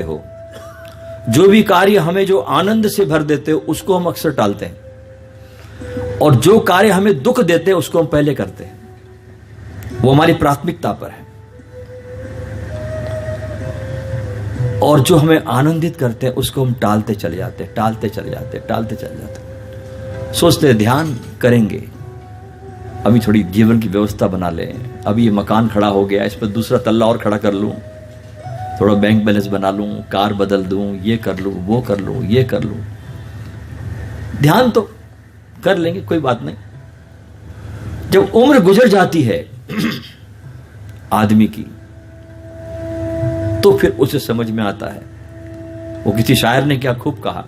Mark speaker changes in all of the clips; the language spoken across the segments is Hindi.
Speaker 1: हो। जो भी कार्य हमें जो आनंद से भर देते हो उसको हम अक्सर टालते हैं, और जो कार्य हमें दुख देते हैं उसको हम पहले करते हैं। वो हमारी प्राथमिकता पर है। और जो हमें आनंदित करते हैं उसको हम टालते चले जाते हैं, टालते चले जाते हैं, टालते चले जाते हैं। सोचते हैं ध्यान करेंगे, अभी थोड़ी जीवन की व्यवस्था बना लें, अभी ये मकान खड़ा हो गया, इस पर दूसरा तल्ला और खड़ा कर लूं, थोड़ा बैंक बैलेंस बना लूं, कार बदल दूं, ये कर लूं, वो कर लूं, ये कर लूं। ध्यान तो कर लेंगे, कोई बात नहीं। जब उम्र गुजर जाती है आदमी की, तो फिर उसे समझ में आता है। वो किसी शायर ने क्या खूब कहा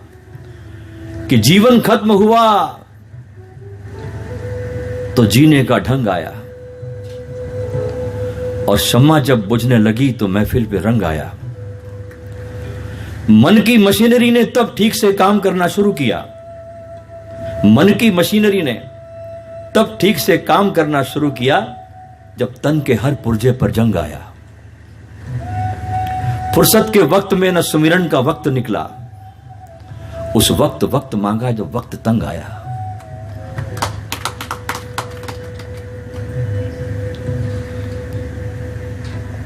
Speaker 1: कि जीवन खत्म हुआ तो जीने का ढंग आया, और शम्मा जब बुझने लगी तो महफिल पे रंग आया। मन की मशीनरी ने तब ठीक से काम करना शुरू किया, मन की मशीनरी ने तब ठीक से काम करना शुरू किया जब तन के हर पुर्जे पर जंग आया। फुर्सत के वक्त में न सुमिरन का वक्त निकला, उस वक्त मांगा जब वक्त तंग आया।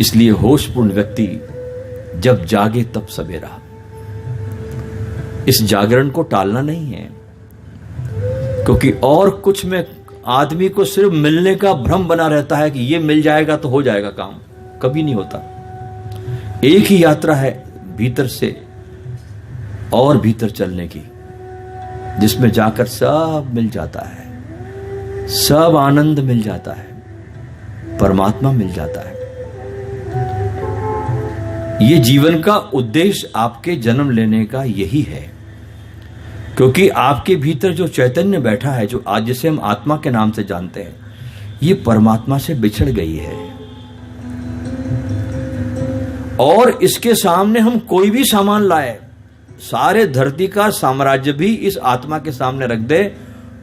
Speaker 1: इसलिए होशपूर्ण व्यक्ति जब जागे तब सवेरा। इस जागरण को टालना नहीं है, क्योंकि और कुछ में आदमी को सिर्फ मिलने का भ्रम बना रहता है कि ये मिल जाएगा तो हो जाएगा काम। कभी नहीं होता। एक ही यात्रा है भीतर से और भीतर चलने की, जिसमें जाकर सब मिल जाता है, सब आनंद मिल जाता है, परमात्मा मिल जाता है। ये जीवन का उद्देश्य आपके जन्म लेने का यही है, क्योंकि आपके भीतर जो चैतन्य बैठा है, जो आज जिसे हम आत्मा के नाम से जानते हैं, ये परमात्मा से बिछड़ गई है। और इसके सामने हम कोई भी सामान लाए, सारे धरती का साम्राज्य भी इस आत्मा के सामने रख दे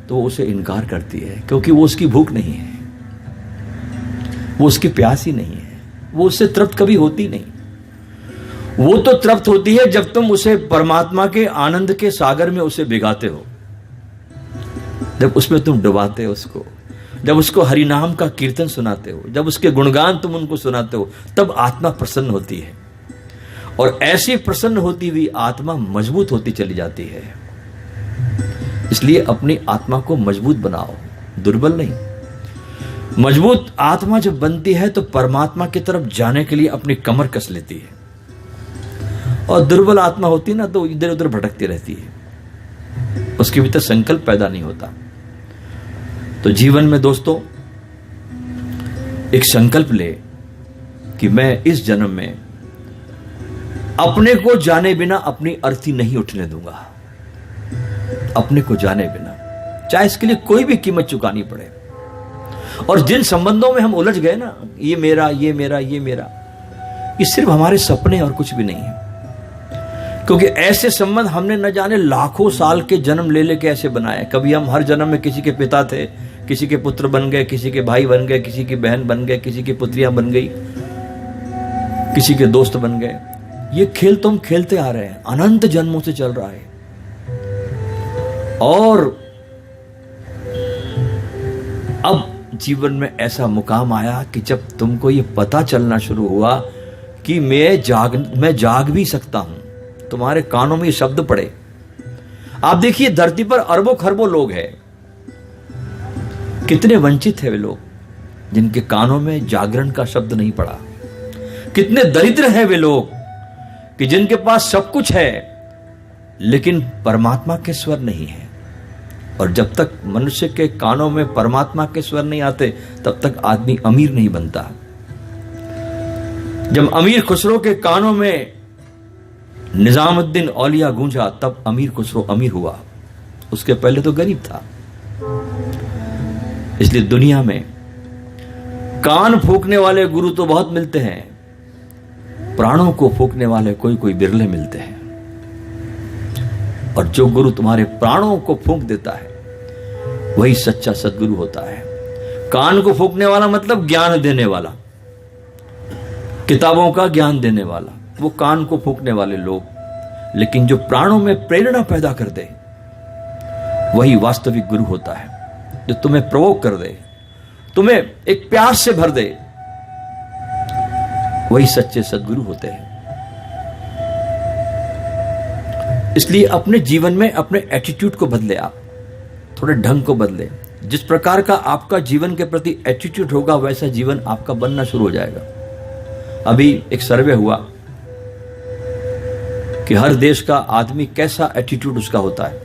Speaker 1: तो वो उसे इनकार करती है, क्योंकि वो उसकी भूख नहीं है, वो उसकी प्यास ही नहीं है, वो उससे तृप्त कभी होती नहीं। वो तो तृप्त होती है जब तुम उसे परमात्मा के आनंद के सागर में उसे भिगाते हो, जब उसमें तुम डुबाते हो उसको, जब उसको हरि नाम का कीर्तन सुनाते हो, जब उसके गुणगान तुम उनको सुनाते हो, तब आत्मा प्रसन्न होती है। और ऐसी प्रसन्न होती हुई आत्मा मजबूत होती चली जाती है। इसलिए अपनी आत्मा को मजबूत बनाओ, दुर्बल नहीं। मजबूत आत्मा जब बनती है तो परमात्मा की तरफ जाने के लिए अपनी कमर कस लेती है, और दुर्बल आत्मा होती है ना तो इधर उधर भटकती रहती है, उसके भीतर संकल्प पैदा नहीं होता। तो जीवन में दोस्तों एक संकल्प ले कि मैं इस जन्म में अपने को जाने बिना अपनी अर्थी नहीं उठने दूंगा। अपने को जाने बिना, चाहे इसके लिए कोई भी कीमत चुकानी पड़े। और जिन संबंधों में हम उलझ गए ना, ये मेरा, ये मेरा, ये मेरा, ये सिर्फ हमारे सपने और कुछ भी नहीं है। क्योंकि ऐसे संबंध हमने न जाने लाखों साल के जन्म ले लेके ऐसे बनाए। कभी हम हर जन्म में किसी के पिता थे, किसी के पुत्र बन गए, किसी के भाई बन गए, किसी की बहन बन गए, किसी की पुत्रियां बन गई, किसी के दोस्त बन गए। ये खेल तो हम खेलते आ रहे हैं, अनंत जन्मों से चल रहा है। और अब जीवन में ऐसा मुकाम आया कि जब तुमको ये पता चलना शुरू हुआ कि मैं जाग भी सकता हूं। तुम्हारे कानों में ये शब्द पड़े। आप देखिए धरती पर अरबों खरबों लोग हैं, कितने वंचित है वे लोग जिनके कानों में जागरण का शब्द नहीं पड़ा। कितने दरिद्र हैं वे लोग कि जिनके पास सब कुछ है लेकिन परमात्मा के स्वर नहीं है। और जब तक मनुष्य के कानों में परमात्मा के स्वर नहीं आते तब तक आदमी अमीर नहीं बनता। जब अमीर खुसरो के कानों में निजामुद्दीन औलिया गूंजा तब अमीर खुसरो अमीर हुआ, उसके पहले तो गरीब था। इसलिए दुनिया में कान फूकने वाले गुरु तो बहुत मिलते हैं, प्राणों को फूकने वाले कोई कोई बिरले मिलते हैं। और जो गुरु तुम्हारे प्राणों को फूंक देता है वही सच्चा सद्गुरु होता है। कान को फूकने वाला मतलब ज्ञान देने वाला, किताबों का ज्ञान देने वाला, वो कान को फूंकने वाले लोग, लेकिन जो प्राणों में प्रेरणा पैदा कर दे वही वास्तविक गुरु होता है। जो तुम्हें प्रोवोक कर दे, तुम्हें एक प्यास से भर दे, वही सच्चे सद्गुरु होते हैं। इसलिए अपने जीवन में अपने एटीट्यूड को बदले, आप थोड़े ढंग को बदले। जिस प्रकार का आपका जीवन के प्रति एटीट्यूड होगा वैसा जीवन आपका बनना शुरू हो जाएगा। अभी एक सर्वे हुआ कि हर देश का आदमी कैसा एटीट्यूड उसका होता है।